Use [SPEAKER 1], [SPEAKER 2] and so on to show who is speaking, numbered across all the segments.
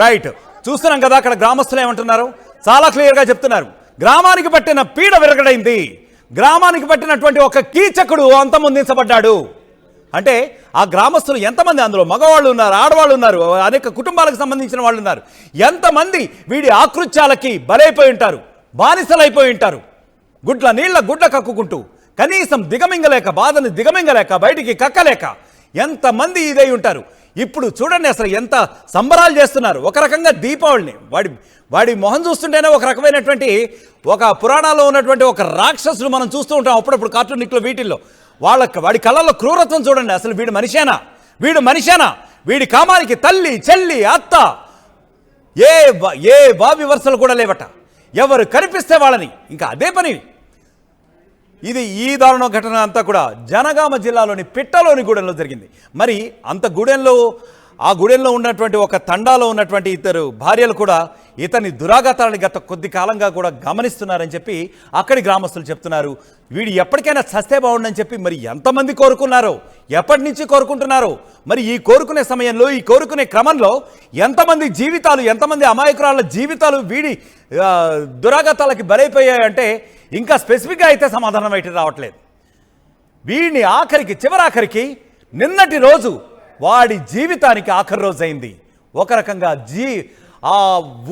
[SPEAKER 1] Right, చూస్తున్నాం కదా అక్కడ గ్రామస్తులు ఏమంటున్నారు, చాలా క్లియర్ గా చెప్తున్నారు. గ్రామానికి పట్టిన పీడ విరగడైంది, గ్రామానికి పట్టినటువంటి ఒక కీచకుడు అంతమొందించబడ్డాడు. అంటే ఆ గ్రామస్తులు ఎంతమంది, అందులో మగవాళ్ళు ఉన్నారు, ఆడవాళ్ళు ఉన్నారు, అనేక కుటుంబాలకు సంబంధించిన వాళ్ళు ఉన్నారు. ఎంతమంది వీడి ఆకృత్యాలకి బలైపోయి ఉంటారు, బానిసలైపోయి ఉంటారు. గుడ్ల నీళ్ల గుడ్ల కక్కుకుంటూ కనీసం దిగమింగలేక, బాధని దిగమింగలేక, బయటికి కక్కలేక ఎంతమంది ఇదై ఉంటారు. ఇప్పుడు చూడండి అసలు ఎంత సంబరాలు చేస్తున్నారు. ఒక రకంగా దీపావళిని వాడి మొహం చూస్తుంటేనే ఒక రకమైనటువంటి, ఒక పురాణాల్లో ఉన్నటువంటి ఒక రాక్షసులు మనం చూస్తూ ఉంటాం అప్పుడప్పుడు కార్టూనిక్లో వీటిల్లో. వాడి కళ్ళల్లో క్రూరత్వం చూడండి. అసలు వీడు మనిషేనా? వీడి కామానికి తల్లి, చెల్లి, అత్త, ఏ బావి వరుసలు కూడా లేవట. ఎవరు కనిపిస్తే వాళ్ళని ఇంకా అదే పని. ఈ దారుణ ఘటన అంతా కూడా జనగామ జిల్లాలోని పిట్టలోని గూడెంలో జరిగింది. మరి అంత ఆ గూడెంలో ఉన్నటువంటి ఒక తండాలో ఉన్నటువంటి ఇద్దరు భార్యలు కూడా ఇతని దురాఘాతాలని గత కొద్ది కాలంగా కూడా గమనిస్తున్నారని చెప్పి అక్కడి గ్రామస్తులు చెప్తున్నారు. వీడు ఎప్పటికైనా చస్తే బాగుండని చెప్పి మరి ఎంతమంది కోరుకున్నారో, ఎప్పటి నుంచి కోరుకుంటున్నారో, మరి ఈ కోరుకునే సమయంలో, ఈ కోరుకునే క్రమంలో ఎంతమంది జీవితాలు, ఎంతమంది అమాయకురాళ్ళ జీవితాలు వీడి దురాఘాతాలకి బలైపోయాయంటే ఇంకా స్పెసిఫిక్గా అయితే సమాధానం అయితే రావట్లేదు. వీడిని చివరాఖరికి నిన్నటి రోజు వాడి జీవితానికి ఆఖరి రోజు అయింది. ఒక రకంగా ఆ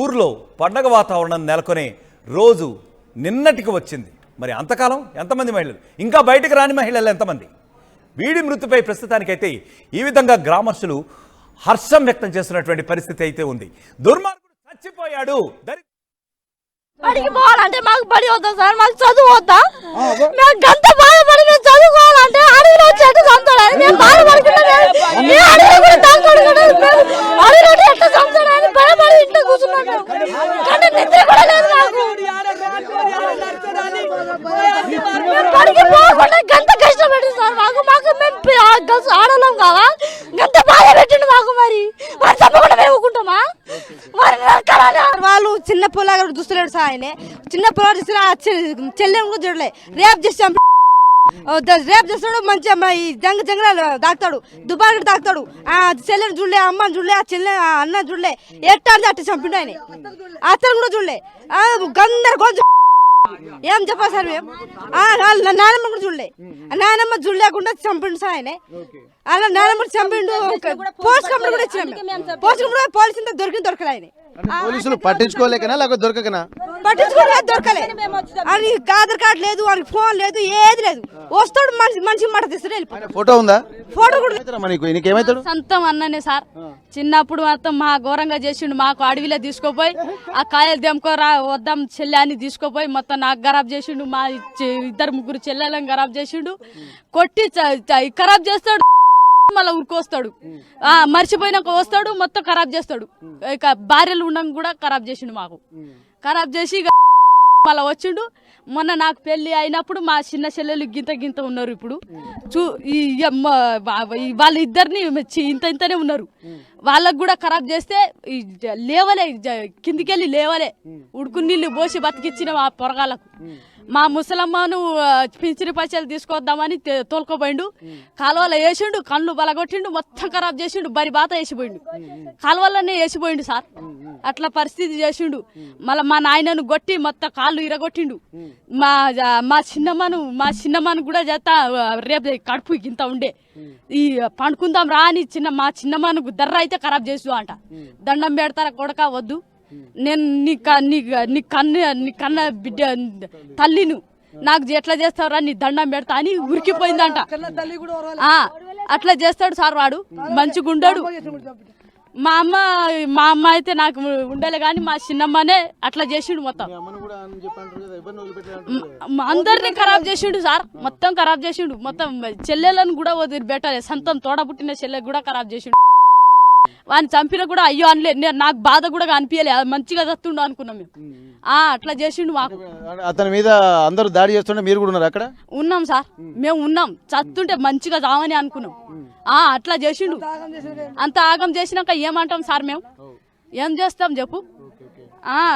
[SPEAKER 1] ఊర్లో పండగ వాతావరణం నెలకొనే రోజు నిన్నటికి వచ్చింది. మరి అంతకాలం ఎంతమంది మహిళలు, ఇంకా బయటకు రాని మహిళలు ఎంతమంది? వీడి మృతిపై ప్రస్తుతానికైతే ఈ విధంగా గ్రామస్తులు హర్షం వ్యక్తం చేస్తున్నటువంటి పరిస్థితి అయితే ఉంది. దుర్మార్గుడు చచ్చిపోయాడు.
[SPEAKER 2] బడికి పోవాలంటే మాకు బడి వద్దా సార్, మాకు చదువు వద్దా? మేము గంట బాధపడి మేము చదువుకోవాలంటే అడవిలో చెట్టు చంపుతాడని మేము బాధపడుతున్నాం. అడవిలో ఎట్లా చంపుతాడని భయపడి ఇంట్లో కూర్చున్నాడు. కానీ నిద్ర కూడా లేదు నాకు. బడికి పోకుండా గంట కష్టపెట్టింది సార్ మాకు. మేము ఆడలేం కావా, గంట బాధ పెట్టిండు మాకు. మరి తప్పకుండా మేము ఊరుకుంటామా? వాళ్ళు చిన్న పొలాగా చూస్తలేడు సార్. ఆయన చిన్న పొలాలు చూస్తున్నా, చెల్లెని కూడా చూడలే. రేపు చేస్తాడు మంచిగా జంగరాలు దాక్తాడు, దుబాయ్ దాక్తాడు. చెల్లెని చూడలే, అమ్మని చూడలే, ఆ చెల్లె అన్న చూడలే. ఎట్టా అట్ట చంపిండు ఆయన. అతను కూడా చూడలే. గందరగోళం ఏం చెప్పాలి సార్ మేము? నాయనమ్మ కూడా చూడలే. నాయనమ్మ చూడలేకుండా చంపిండు సార్ ఆయన. అలా నాయనమ్మ చంపిండు. పోస్ట్ కంప్లైంట్ కూడా ఇచ్చినాం. పోస్ట్ కంప్లైంట్ పోలీసు దొరకలే ఆయన.
[SPEAKER 3] పోలీసులు పట్టించుకోలేకనా లేకపోతే దొరకకనా?
[SPEAKER 2] దొరకలే. అని ఆధార్ కార్డు లేదు, వానికి ఫోన్ లేదు, ఏది లేదు. వస్తాడు మనిషి మాట తీస్తాడు.
[SPEAKER 3] ఫోటో ఉందా?
[SPEAKER 2] ఫోటో కూడా
[SPEAKER 4] సొంతం అన్ననే సార్. చిన్నప్పుడు మొత్తం మా ఘోరంగా చేసిండు. మాకు అడవిలో తీసుకోపోయి ఆ కాయలు దెంకోరా వద్దాం చెల్లె అని తీసుకోపోయి మొత్తం నాకు ఖరాబ్ చేసిండు. మా ఇద్దరు ముగ్గురు చెల్లెలను ఖరాబ్ చేసిండు. కొట్టి ఖరాబ్ చేస్తాడు, మళ్ళీ ఉరికొస్తాడు. మర్చిపోయినాక వస్తాడు, మొత్తం ఖరాబ్ చేస్తాడు. ఇక భార్యలు ఉండడం కూడా ఖరాబ్ చేసిండు. మాకు ఖరాబ్ చేసి మళ్ళీ వచ్చిండు. మొన్న నాకు పెళ్లి అయినప్పుడు మా చిన్న చెల్లెలు గింత ఉన్నారు. ఇప్పుడు వాళ్ళిద్దరిని ఇంతనే ఉన్నారు. వాళ్ళకు కూడా ఖరాబ్ చేస్తే లేవలే, కిందికెళ్ళి లేవలే. ఉడుకు నీళ్ళు పోసి బతికిచ్చిన ఆ పొరగాళ్ళకు. మా ముసలమ్మను పింఛని పైసలు తీసుకొద్దామని తోలుకోపోయిండు. కాలువలో వేసిండు, కళ్ళు బలగొట్టిండు, మొత్తం ఖరాబ్ చేసిండు. బరి బాత వేసిపోయిండు, కాలువలోనే వేసిపోయిండు సార్. అట్లా పరిస్థితి చేసిండు. మళ్ళీ మా నాయనను కొట్టి మొత్తం కాళ్ళు ఇరగొట్టిండు. మా చిన్నమ్మను కూడా చేస్తా రేపు కడుపు ఇంత ఉండే ఈ పండుకుందాం రా అని మా చిన్నమ్మను దర్ర అయితే ఖరాబ్ చేసు అంట. దండం పెడతారా కొడక వద్దు, నేను నీ కన్న బిడ్డ తల్లిను, నాకు ఎట్లా చేస్తావురా నీ దండం పెడతా అని ఉరికిపోయిందంట. అట్లా చేస్తాడు సార్ వాడు. మంచిగుండాడు. మా అమ్మ అయితే నాకు ఉండలే కానీ మా చిన్నమ్మనే అట్లా చేసిండు. మొత్తం అందరినీ ఖరాబ్ చేసిండు సార్. మొత్తం ఖరాబ్ చేసిండు. మొత్తం చెల్లెలను కూడా వదిలిపెట్టాలి. సొంతం తోడబుట్టిన చెల్లె కూడా ఖరాబ్ చేసిండు. వాడిని చంపినా కూడా అయ్యో అనలే, నాకు బాధ కూడా అనిపించలే, మంచిగా చస్తుండు అనుకున్నాం మేము. అట్లా చేసిండు మాకు.
[SPEAKER 3] అతని మీద అందరూ దాడి చేస్తుంటే మీరు కూడా ఉన్నారు అక్కడ?
[SPEAKER 4] ఉన్నాం సార్, మేము ఉన్నాం. చస్తుంటే మంచిగా చావని అనుకున్నాం. అట్లా చేసిండు. అంత ఆగం చేసినాక ఏమంటాం సార్, మేము ఏం చేస్తాం చెప్పు.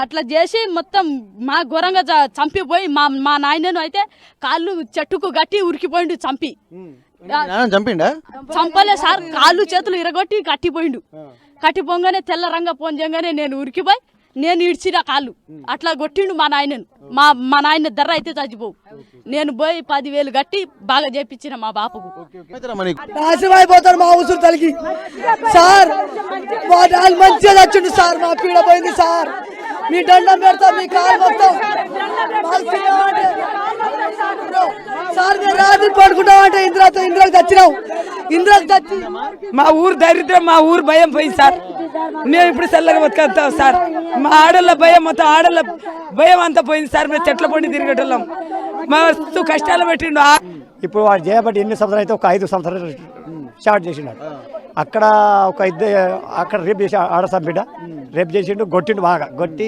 [SPEAKER 4] అట్లా చేసి మొత్తం మా ఘోరంగా చంపిపోయి మా నాయనను అయితే కాళ్ళు చెట్టుకు గట్టి ఉరికిపోయిండు చంపి.
[SPEAKER 3] చంపిండా?
[SPEAKER 4] చంపలే సార్, కాళ్ళు చేతులు ఇరగొట్టి కట్టిపోయిండు. కట్టిపోగానే తెల్ల రంగ పోంజంగానే నేను ఉరికిపోయి నేను ఇడ్చిన కాళ్ళు అట్లా కొట్టిండు మా నాయనను. మా నాయన ధర అయితే చచ్చిపోవు. నేను పోయి 10,000 కట్టి బాగా చేపించిన మా బాపుకు.
[SPEAKER 5] నాశనం అయిపోతారు మా ఉసురు తలిగి సార్. మా నాన్న మంచిగా చచ్చిండు సార్, మా పీడ పోయింది సార్. మీ దండం పెడతాం, మీ కాలు మొత్తం సార్. మేము రాత్రి పడుకుంటామంటే ఇంద్రాకి చచ్చినాం. ఇంద్రాకి చచ్చి
[SPEAKER 6] మా ఊరు దరిద్రం, మా ఊరు భయం పోయింది సార్. మేము ఇప్పుడు చల్లగా బతుకుతాం సార్. మా ఆడళ్ళ భయం మొత్తం, ఆడళ్ళ భయం అంతా పోయింది సార్. మేము చెట్ల పొండి తిరిగేటోళ్ళం. మా వస్తు కష్టాలు పెట్టిండు.
[SPEAKER 7] ఇప్పుడు వాడు చేయబట్టి ఎన్ని సంవత్సరాలు అయితే ఒక 5 సంవత్సరాలు స్టార్ట్ చేసినాడు. అక్కడ ఒక అక్కడ రేపు చేసి ఆడ సంపిడ రేపు చేసిండు, కొట్టిండు బాగా. కొట్టి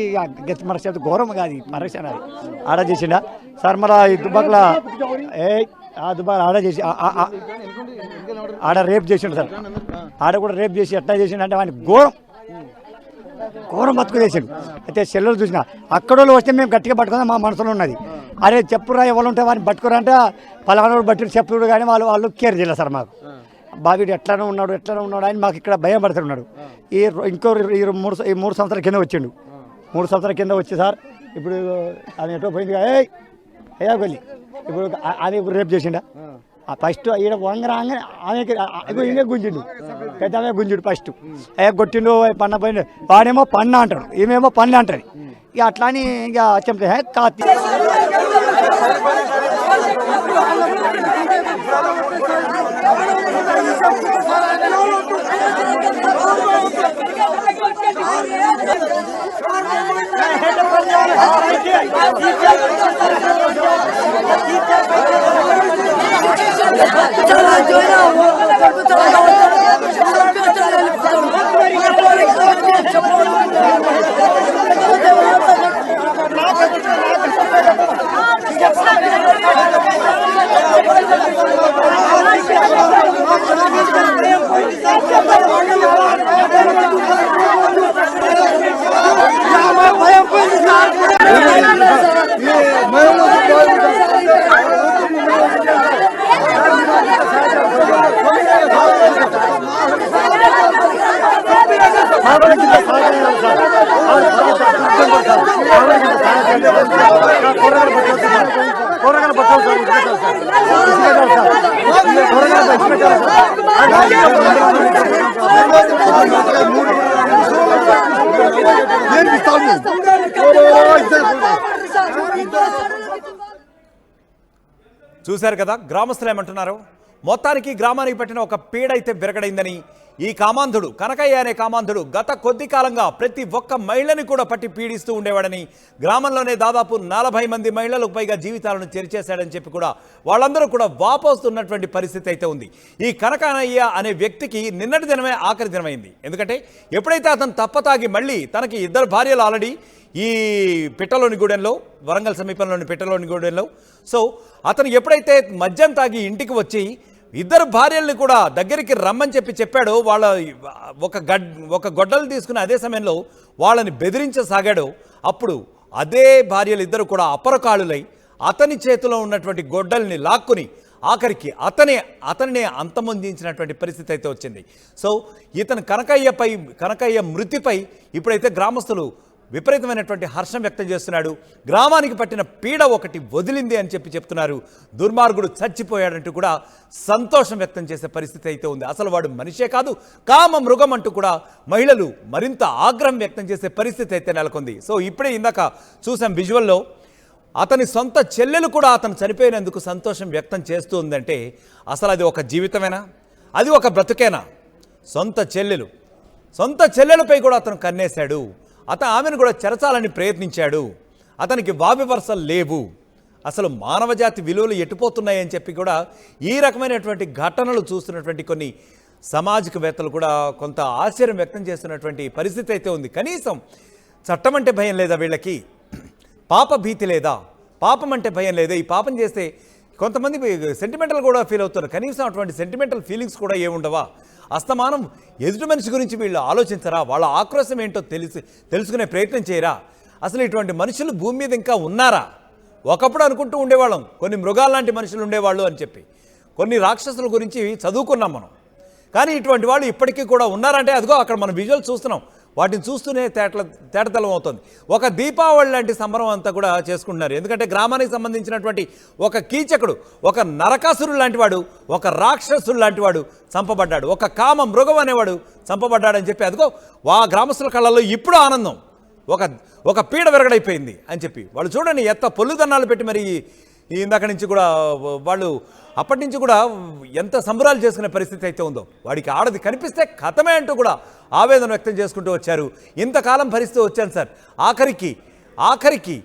[SPEAKER 7] మన చేతి ఘోరం కాదు పరేషన్ అది ఆడ చేసిండా సార్. మరి ఈ దుబ్బాకల దుబ్బాక ఆడ చేసి ఆడ రేపు చేసిండు సార్. ఆడ కూడా రేపు చేసి ఎట్లా చేసిండు అంటే వాడిని ఘోరం బతుకు చేసిండు. అయితే సెల్లులు చూసిన అక్కడ వస్తే మేము గట్టిగా పట్టుకుందాం మా మనసులో ఉన్నది. అరే చెప్పురా ఎవరు ఉంటే వాడిని పట్టుకురా అంటే పలానా బట్టి చెప్పుడు కానీ వాళ్ళు కేర్ చేయలేదు సార్ మాకు. బాబీడు ఎట్లానే ఉన్నాడు అని మాకు ఇక్కడ భయం పడుతున్నాడు. ఈ 3 సంవత్సరాల కింద వచ్చిండు. 3 సంవత్సరాల కింద వచ్చి సార్ ఇప్పుడు ఆమె ఎటో పోయింది. అయ్యా వెళ్ళి ఇప్పుడు అది రేపు చేసిండా. ఫస్ట్ ఈడ వంగర ఆమెకి ఇంకే గుంజిండు, పెద్ద ఆమె గుంజిండు ఫస్ట్. అయ్యా కొట్టిండు పన్న పోయిండు. వాడేమో పన్న అంటాడు, ఈమెమో పన్ను అంటది. ఇక అట్లా అని ఇక చెప్తే కాతి
[SPEAKER 1] చూశారు కదా గ్రామస్తులు ఏమంటున్నారు. మొత్తానికి గ్రామానికి పెట్టిన ఒక పీడ అయితే విరగడైందని ఈ కామాంధుడు కనకయ్య అనే కామాంధుడు గత కొద్ది కాలంగా ప్రతి ఒక్క మహిళని కూడా పట్టి పీడిస్తూ ఉండేవాడని, గ్రామంలోనే దాదాపు 40 మంది మహిళలకు పైగా జీవితాలను చెరిచేశాడని చెప్పి కూడా వాళ్ళందరూ కూడా వాపోస్తున్నటువంటి పరిస్థితి అయితే ఉంది. ఈ కనకయ్య అనే వ్యక్తికి నిన్నటి దినమే ఆఖరి దినమైంది. ఎందుకంటే ఎప్పుడైతే అతను తప్పతాగి మళ్ళీ తనకి 2 భార్యలు ఆల్రెడీ ఈ పిట్టలోని గూడెంలో, వరంగల్ సమీపంలోని పిట్టలోని గూడెంలో, సో అతను ఎప్పుడైతే మద్యం తాగి ఇంటికి వచ్చి 2 భార్యల్ని కూడా దగ్గరికి రమ్మని చెప్పాడో, వాళ్ళ ఒక గొడ్డలు తీసుకుని అదే సమయంలో వాళ్ళని బెదిరించసాగాడో, అప్పుడు అదే భార్యలు 2 కూడా అపరకాళులై అతని చేతిలో ఉన్నటువంటి గొడ్డల్ని లాక్కుని ఆఖరికి అతనినే అంతమొందించినటువంటి పరిస్థితి అయితే వచ్చింది. సో ఇతను కనకయ్య మృతిపై ఇప్పుడైతే గ్రామస్తులు విపరీతమైనటువంటి హర్షం వ్యక్తం చేస్తున్నాడు. గ్రామానికి పట్టిన పీడ ఒకటి వదిలింది అని చెప్తున్నారు. దుర్మార్గుడు చచ్చిపోయాడంటూ కూడా సంతోషం వ్యక్తం చేసే పరిస్థితి అయితే ఉంది. అసలు వాడు మనిషే కాదు, కామ మృగం అంటూ కూడా మహిళలు మరింత ఆగ్రహం వ్యక్తం చేసే పరిస్థితి అయితే నెలకొంది. సో ఇప్పుడే ఇందాక చూసాం విజువల్లో, అతని సొంత చెల్లెలు కూడా అతను చనిపోయినందుకు సంతోషం వ్యక్తం చేస్తూ ఉందంటే అసలు అది ఒక జీవితమేనా, అది ఒక బ్రతుకేనా? సొంత చెల్లెలపై కూడా అతను కన్నేశాడు. ఆమెను కూడా చెరచాలని ప్రయత్నించాడు. అతనికి వావివరసలు లేవు. అసలు మానవజాతి విలువలు ఎట్టుపోతున్నాయని చెప్పి కూడా ఈ రకమైనటువంటి ఘటనలు చూస్తున్నటువంటి కొన్ని సామాజికవేత్తలు కూడా కొంత ఆశ్చర్యం వ్యక్తం చేస్తున్నటువంటి పరిస్థితి అయితే ఉంది. కనీసం చట్టం అంటే భయం లేదా వీళ్ళకి? పాప భీతి లేదా? పాపం అంటే భయం లేదా? ఈ పాపం చేస్తే కొంతమంది సెంటిమెంటల్ కూడా ఫీల్ అవుతారు. కనీసం అటువంటి సెంటిమెంటల్ ఫీలింగ్స్ కూడా ఏముండవా? అస్తమానం ఎదుటి మనిషి గురించి వీళ్ళు ఆలోచించరా? వాళ్ళ ఆక్రోశం ఏంటో తెలుసుకునే ప్రయత్నం చేయరా? అసలు ఇటువంటి మనుషులు భూమి మీద ఇంకా ఉన్నారా? ఒకప్పుడు అనుకుంటూ ఉండేవాళ్ళం కొన్ని మృగాల్లాంటి మనుషులు ఉండేవాళ్ళు అని చెప్పి, కొన్ని రాక్షసుల గురించి చదువుకున్నాం మనం. కానీ ఇటువంటి వాళ్ళు ఇప్పటికీ కూడా ఉన్నారంటే అదిగో అక్కడ మనం విజువల్ చూస్తున్నాం. వాటిని చూస్తూనే తేటతలం అవుతుంది. ఒక దీపావళి లాంటి సంబరం అంతా కూడా చేసుకుంటున్నారు. ఎందుకంటే గ్రామానికి సంబంధించినటువంటి ఒక కీచకుడు, ఒక నరకాసురుడు లాంటి వాడు, ఒక రాక్షసుడు లాంటి వాడు చంపబడ్డాడు. ఒక కామ మృగం అనేవాడు చంపబడ్డాడని చెప్పి అదిగో ఆ గ్రామస్తుల కళ్ళల్లో ఇప్పుడు ఆనందం. ఒక పీడ విరగడైపోయింది అని చెప్పి వాళ్ళు చూడండి ఎంత పొల్లుదన్నాలు పెట్టి మరి ఇందాక నుంచి కూడా వాళ్ళు అప్పటి నుంచి కూడా ఎంత సంబరాలు చేసుకునే పరిస్థితి అయితే ఉందో. వాడికి ఆడది కనిపిస్తే కథమే అంటూ కూడా ఆవేదన వ్యక్తం చేసుకుంటూ వచ్చారు. ఇంతకాలం భరిస్తూ వచ్చాను సార్, ఆఖరికి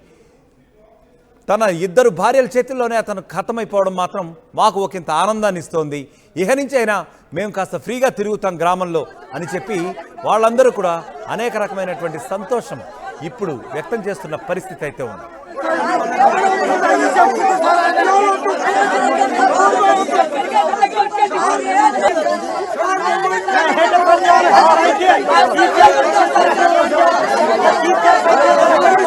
[SPEAKER 1] తన 2 భార్యల చేతుల్లోనే అతను ఖతమైపోవడం మాత్రం మాకు ఒకంత ఆనందాన్ని ఇస్తోంది. ఇహ నుంచి అయినా మేము కాస్త ఫ్రీగా తిరుగుతాం గ్రామంలో అని చెప్పి వాళ్ళందరూ కూడా అనేక రకమైనటువంటి సంతోషం ఇప్పుడు వ్యక్తం చేస్తున్న పరిస్థితి అయితే ఉంది.